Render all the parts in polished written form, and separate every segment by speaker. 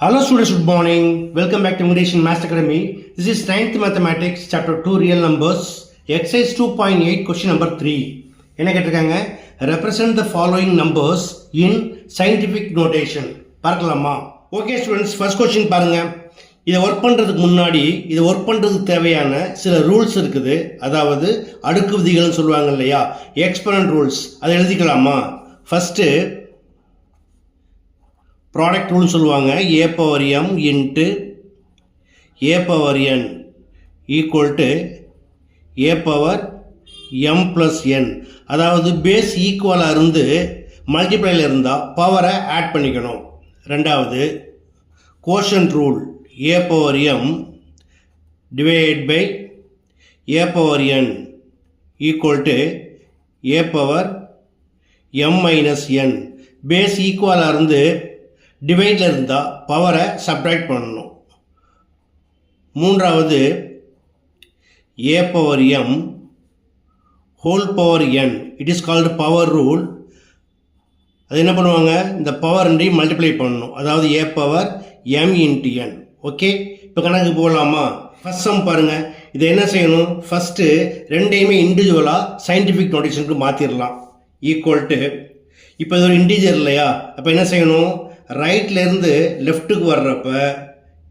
Speaker 1: Hello students, good morning. Welcome back to English in Master Academy. This is 9th Mathematics, Chapter 2, Real Numbers, Exercise 2.8, Question number 3. என்ன கேட்டிருக்காங்க? Represent the following numbers in scientific notation. பார்க்கலாமா? Okay students, first question பாருங்க. இதை work பண்ணுறதுக்கு முன்னாடி இதை work பண்ணுறதுக்கு தேவையான சில ரூல்ஸ் இருக்குது. அதாவது அடுக்கு விதிகள்னு சொல்லுவாங்க இல்லையா, எக்ஸ்பனன்ட் ரூல்ஸ். அதை எழுதிக்கலாமா? ஃபஸ்ட்டு ப்ராடக்ட் ரூல்னு சொல்லுவாங்க. A power M into A power N equal to A power M plus N. அதாவது பேஸ் ஈக்குவலாக இருந்து மல்டிப்ளையில் இருந்தால் பவரை ஆட் பண்ணிக்கணும். ரெண்டாவது quotient rule, A power M divide by A power N equal to A power M minus N. Base ஈக்குவலாக இருந்து டிவைடில் இருந்தால் பவரை சப்ட்ராக்ட் பண்ணணும். மூன்றாவது A power M whole power N, it is called power rule. அது என்ன பண்ணுவாங்க, இந்த பவர் ரெண்டையும் மல்டிப்ளை பண்ணணும். அதாவது A power M into N. Okay, இப்போ கணக்கு போகலாமா? ஃபஸ்ட் சம் பாருங்கள். இதை என்ன செய்யணும், ஃபஸ்ட்டு ரெண்டையுமே இண்டிவிஜுவலாக சயின்டிஃபிக் நோட்டேஷனுக்கு மாற்றிடலாம். ஈக்குவல் டு, இப்போ இது ஒரு இன்டிஜர் இல்லையா, அப்போ என்ன செய்யணும், ரைட்லேருந்து லெஃப்ட்டுக்கு வர்றப்ப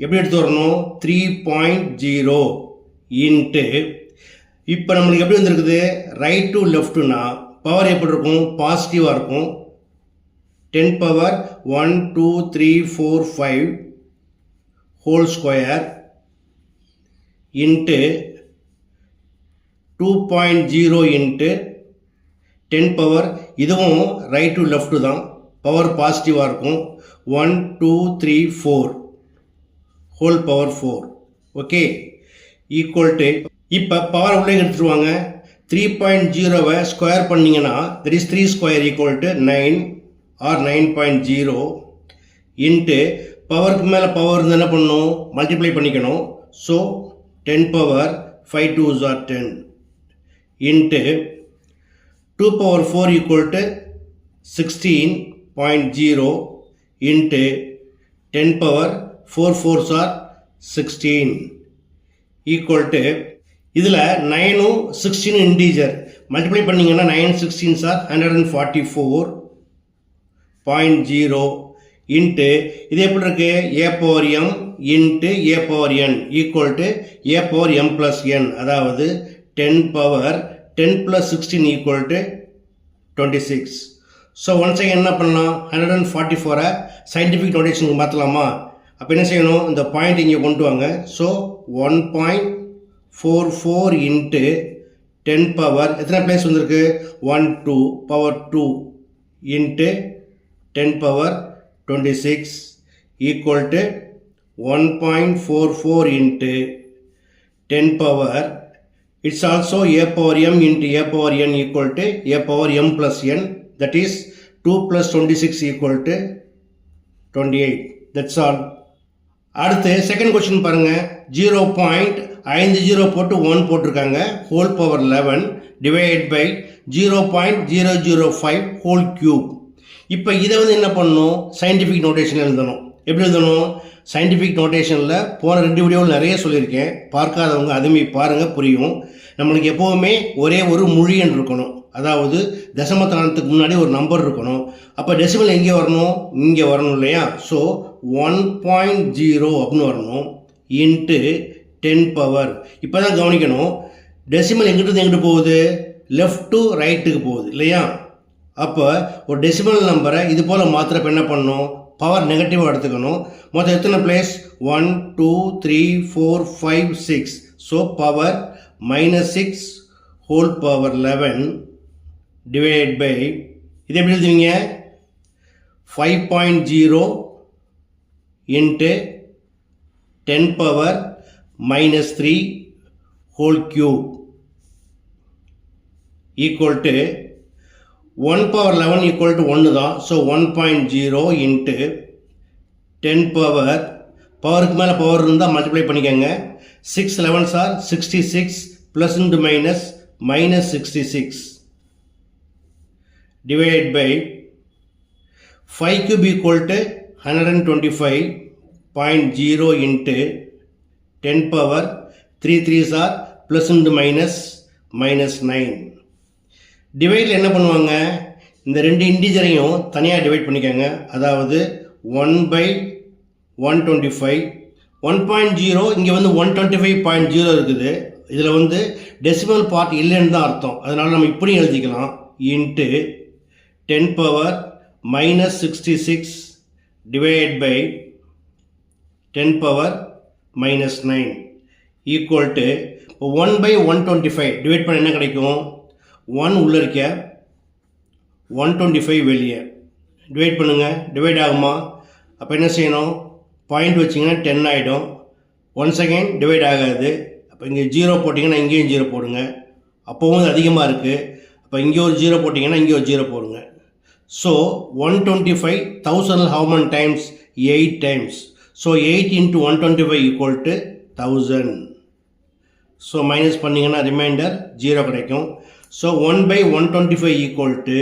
Speaker 1: எப்படி எடுத்து வரணும், 3.0 இன்ட்டு, இப்போ நம்மளுக்கு எப்படி வந்துருக்குது, ரைட் டு லெஃப்ட்டுனா பவர் எப்படி இருக்கும், பாசிட்டிவாக இருக்கும். 10 power 1 2 3 4 5 whole square into 2.0 into 10 power, இதுவும் ரைட் டு லெஃப்ட்டு தான், பவர் பாசிட்டிவாக இருக்கும். 1 2 3 4 ஹோல் பவர் 4. ஓகே, ஈக்குவல் டு, இப்போ பவர் உள்ளே எடுத்துருவாங்க. 3.0வை ஸ்கொயர் பண்ணிங்கன்னா that is 3 square equal to 9 or 9.0 into பவருக்கு மேலே பவர் இருந்து என்ன பண்ணணும், மல்டிப்ளை பண்ணிக்கணும். So 10 power 5 2s are 10 into 2 power 4 equal to 16.0 into 10 power 4 4s are 16 equal to, இதில் 9ம் 16 இன்டீஜர் மல்டிப்ளை பண்ணிங்கன்னா 9 16s are 144.0 இன்ட்டு இது எப்படி இருக்கு, A power M into A power N equal to A power M plus N. அதாவது 10 power 10 plus 16 equal to 26. So once என்ன பண்ணலாம், 144 scientific நோட்டேஷனுக்கு மாற்றலாமா? அப்போ என்ன செய்யணும், இந்த பாயிண்ட் இங்கே கொண்டு வாங்க. ஸோ 1.44 இன்ட்டு 10 பவர் எத்தனை பிளேஸ் வந்திருக்கு, 1 2 power 2 into 10 power 26 equal to 1.44 into 10 power, it's also a power m into a power n equal to a power m plus n, that is 2 plus 26 equal to 28. That's all. அடுத்து second question பாருங்க. 0.50 போட்டு 1 போட்டிருக்காங்க, whole power 11 divide by 0.005 whole cube. இப்போ இதை என்ன பண்ணணும், scientific notation எழுதணும். எப்படி எழுதணும், சயின்டிஃபிக் நோட்டேஷனில் போன 2 வீடியோவில் நிறைய சொல்லியிருக்கேன், பார்க்காதவங்க அதுமே பாருங்கள், புரியும். நம்மளுக்கு எப்போவுமே ஒரே ஒரு முழு எண் இருக்கணும். அதாவது தசமத்தானத்துக்கு முன்னாடி ஒரு நம்பர் இருக்கணும். அப்போ டெசிமல் எங்கே வரணும், இங்கே வரணும் இல்லையா. ஸோ 1.0 அப்படின்னு வரணும் இன்ட்டு 10 பவர். இப்போ தான் கவனிக்கணும், டெசிமல் எங்கிட்ட போகுது, லெஃப்ட் டு ரைட்டுக்கு போகுது இல்லையா. அப்போ ஒரு டெசிமல் நம்பரை இது போல் மாத்திரப்ப என்ன பண்ணணும், பவர் நெகட்டிவாக எடுத்துக்கணும். மொத்தம் எத்தனை places, 1 2 3 4 5 6. So power -6 whole power 11 divide by, இது எப்படி எழுதுவீங்க, 5.0 into 10 power -3 whole cube equal to 1 power 11 equal to 1 தான். ஸோ 1.0 இன்ட்டு 10 பவர், பவருக்கு மேலே பவர் இருந்தால் மல்டிப்ளை பண்ணிக்கோங்க. 6 11s are 66 plus into minus -66 divided by 5 cube equal to 125 0.0 into 10 power 3 3s are plus into minus 9. டிவைடில் என்ன பண்ணுவாங்க, இந்த ரெண்டு இன்டிஜரையும் தனியாக divide பண்ணிக்கோங்க. அதாவது 1/125 1.0 இங்கே வந்து 125.0 இருக்குது. இதில் வந்து டெசிமல் பார்ட் இல்லைன்னு தான் அர்த்தம். அதனால் நம்ம இப்படி எழுதிக்கலாம், into 10 power -66 divided by 10 power -9 equal to 1/125 divide பண்ண என்ன கிடைக்கும், 1 உள்ளே இருக்க 125 வெளியே டிவைட் பண்ணுங்கள். டிவைட் ஆகுமா? அப்போ என்ன செய்யணும், பாயிண்ட் வச்சிங்கன்னா 10 ஆகிடும். ஒன்ஸ் அகெயின் டிவைட் ஆகாது. அப்போ இங்கே 0 போட்டிங்கன்னா இங்கேயும் 0 போடுங்க. அப்போவும் அதிகமாக இருக்குது. அப்போ இங்கே ஒரு 0 போட்டிங்கன்னா இங்கே ஒரு 0 போடுங்க. So 125,000 how many times? 8 times. So 8 into 125 equal to 1000. So minus பண்ணிங்கன்னா ரிமைண்டர் 0 கிடைக்கும். ஸோ 1/125 equal to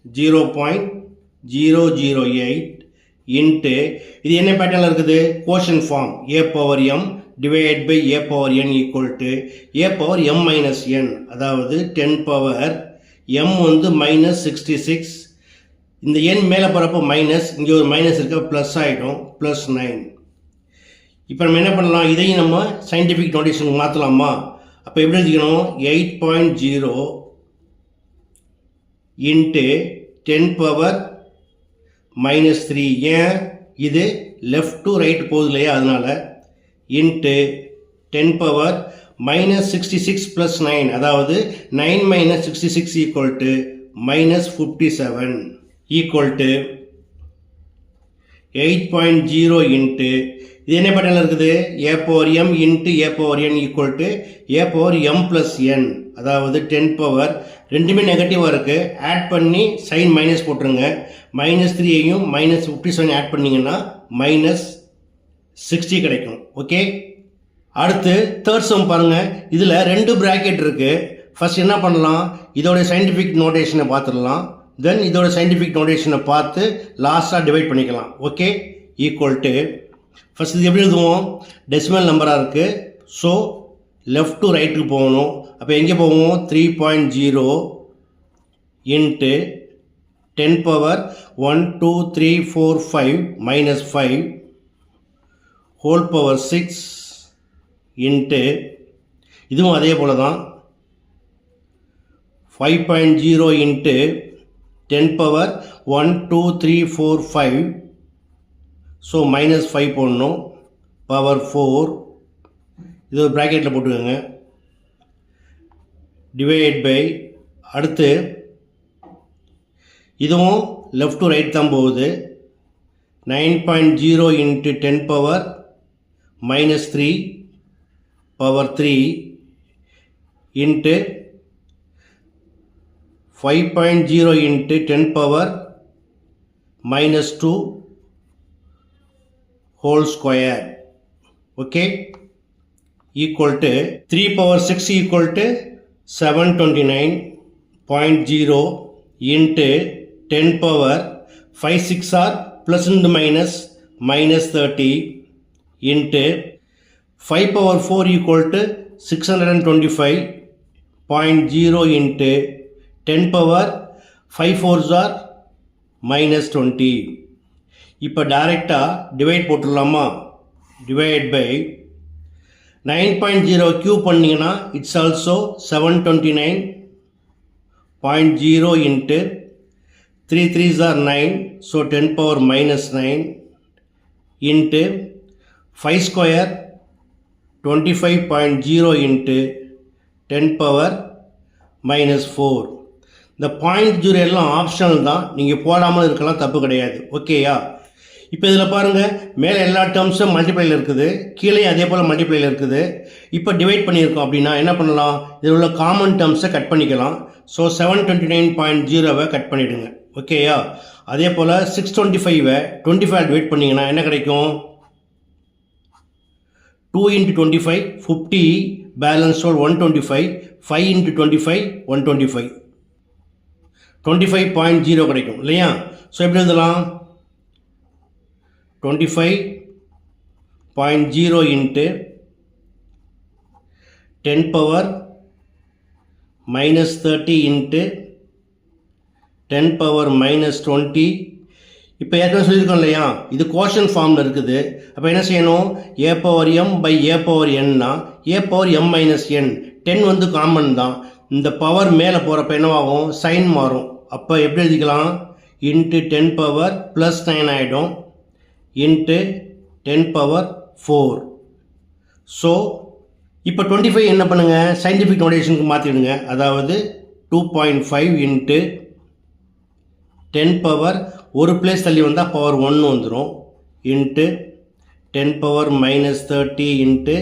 Speaker 1: 0.008 இன்ட்டு இது என்ன பேட்டர்னில் இருக்குது, கோஷன் form a power m divided by a power n equal to a power m minus n. அதாவது 10 power m வந்து -66. இந்த n மேலே போகிறப்போ மைனஸ், இங்கே ஒரு மைனஸ் இருக்க ப்ளஸ் ஆகிடும், +9. இப்போ நம்ம என்ன பண்ணலாம், இதையும் நம்ம சயின்டிஃபிக் நோட்டேஷனுக்கு மாற்றலாமா? அப்போ எப்படி எழுதிக்கணும், 8.0 இன்ட்டு 10 power -3. ஏன் இது லெஃப்ட் டு ரைட் போகுது இல்லையா, அதனால் இன்ட்டு 10 power -66 + 9. அதாவது 9 - 66 equal to -57 equal to 8.0 into இது என்ன பேட்டர்னில் இருக்குது, a power m into a power n equal to a power m + n. அதாவது 10 power ரெண்டுமே நெகட்டிவாக இருக்குது. ஆட் பண்ணி சைன் மைனஸ் போட்டுருங்க. -3ஐயும் -57 ஆட் பண்ணிங்கன்னா -60 கிடைக்கும். ஓகே, அடுத்து தேர்ட் சம் பாருங்கள். இதில் 2 ப்ராக்கெட் இருக்குது. ஃபஸ்ட் என்ன பண்ணலாம், இதோடைய சயின்டிஃபிக் நோட்டேஷனை பார்த்துடலாம். தென் இதோட சயின்டிஃபிக் நோட்டேஷனை பார்த்து லாஸ்ட்டாக டிவைட் பண்ணிக்கலாம். ஓகே, ஈக்குவல் டு ஃபஸ்ட் இது எப்படி எழுதுவோம், டெசிமல் நம்பராக இருக்குது. ஸோ லெஃப்ட் டு ரைட்டுக்கு போகணும். அப்போ எங்கே போவோம், 3.0 into 10 power 1 2 3 4 5 -5 whole power 6 into இதுவும் அதே போல் தான் 5.0 இன்ட்டு 10 power 1 2 3 4 5. ஸோ -5 போடணும், பவர் 4. இது ஒரு ப்ராக்கெட்டில் போட்டுக்கோங்க. டிவைட் பை, அடுத்து இதுவும் லெஃப்ட் டு ரைட் தான் போகுது. 9.0 into 10 power -3 power 3 into 5.0 into 10 power -2 whole square. Okay, equal to 3 power 6 equal to 729.0 into 10 power 5 6 are plus into -30 into 5 power 4 equal to 625.0 into 10 power 5 4s are -20. இப்போ டைரெக்டாக divide போட்டுடலாமா? Divide by 9.0 cube பண்ணிங்கன்னா it's also 729.0 into 3 3s are 9. So 10 power -9 into 5 square 25.0 into 10 power -4. இந்த point zero எல்லாம் optional தான், நீங்கள் போடாமல் இருக்கலாம், தப்பு கிடையாது. ஓகேயா? இப்போ இதில் பாருங்கள், மேலே எல்லா டேர்ம்ஸும் மல்டிப்ளையில் இருக்குது, கீழே அதே போல் மல்டிப்ளையில் இருக்குது. இப்போ டிவைட் பண்ணியிருக்கோம் அப்படின்னா என்ன பண்ணலாம், இதில் உள்ள காமன் டேர்ம்ஸை கட் பண்ணிக்கலாம். ஸோ 729.0வை கட் பண்ணிவிடுங்க. ஓகேயா? அதே போல் 625வை 25 டிவைட் பண்ணிங்கன்னா என்ன கிடைக்கும், 2 into 25 50 பேலன்ஸ் ஹோல் 125, 5 into 25 125, 25.0 கிடைக்கும் இல்லையா? ஸோ எப்படி எழுதலாம், 25 0.0 into 10 power minus 30 into 10 power minus 20. இப்போ ஏற்கனவே சொல்லியிருக்கோம் இல்லையா, இது கோஷன் ஃபார்மில் இருக்குது. அப்போ என்ன செய்யணும், a power m by a power nனா a power m minus n. 10 வந்து காமன் தான். இந்த பவர் மேலே போகிறப்ப என்னவாகும், சைன் மாறும். அப்போ எப்படி எழுதிக்கலாம், இன்ட்டு 10 பவர் ப்ளஸ் 9 ஆகிடும், இன்ட்டு 10 பவர் 4. ஸோ இப்போ 25 என்ன பண்ணுங்கள், சயின்டிஃபிக் நோட்டேஷனுக்கு மாற்றிடுங்க. அதாவது 2.5 இன்ட்டு 10 பவர் ஒரு பிளேஸ் தள்ளி வந்தால் பவர் 1 வந்துடும், into 10 power minus 30 into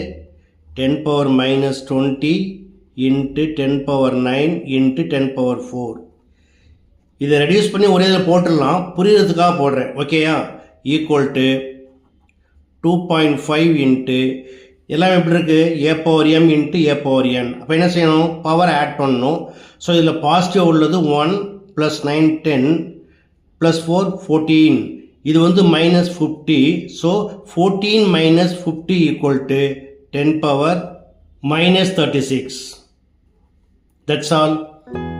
Speaker 1: 10 power minus 20 into 10 power 9 into 10 power 4. இதை ரெடியூஸ் பண்ணி ஒரே இதில் போட்டுடலாம், புரியறதுக்காக போடுறேன். ஓகேயா, ஈக்குவல் டு 2.5 இன்ட்டு எல்லாம் எப்படி இருக்குது, a power m into a power n. அப்போ என்ன செய்யணும், பவர் ஆட் பண்ணணும். ஸோ இதில் பாசிட்டிவ் உள்ளது 1 ப்ளஸ் 9 10 ப்ளஸ் 4 14. இது வந்து minus 50. So 14 minus 50 equal to 10 power minus 36. That's all.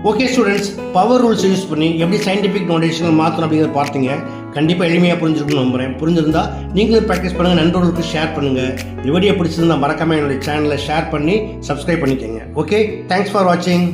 Speaker 1: Okay students, power rules use பண்ணி எப்படி சயின்டிஃபிக் நோட்டேஷன் மாற்றணும் அப்படிங்கிறத பார்த்தீங்க. கண்டிப்பாக எளிமையாக புரிஞ்சிருக்குன்னு நம்புகிறேன். புரிஞ்சிருந்தா நீங்களும் ப்ராக்டிஸ் பண்ணுங்கள், நண்பர்களுக்கு ஷேர் பண்ணுங்கள். இந்த வீடியோ பிடிச்சிருந்தா மறக்காமல் என்னுடைய சேனலை ஷேர் பண்ணி சப்ஸ்கிரைப் பண்ணிக்கோங்க. ஓகே, தேங்க்ஸ் ஃபார் வாட்சிங்.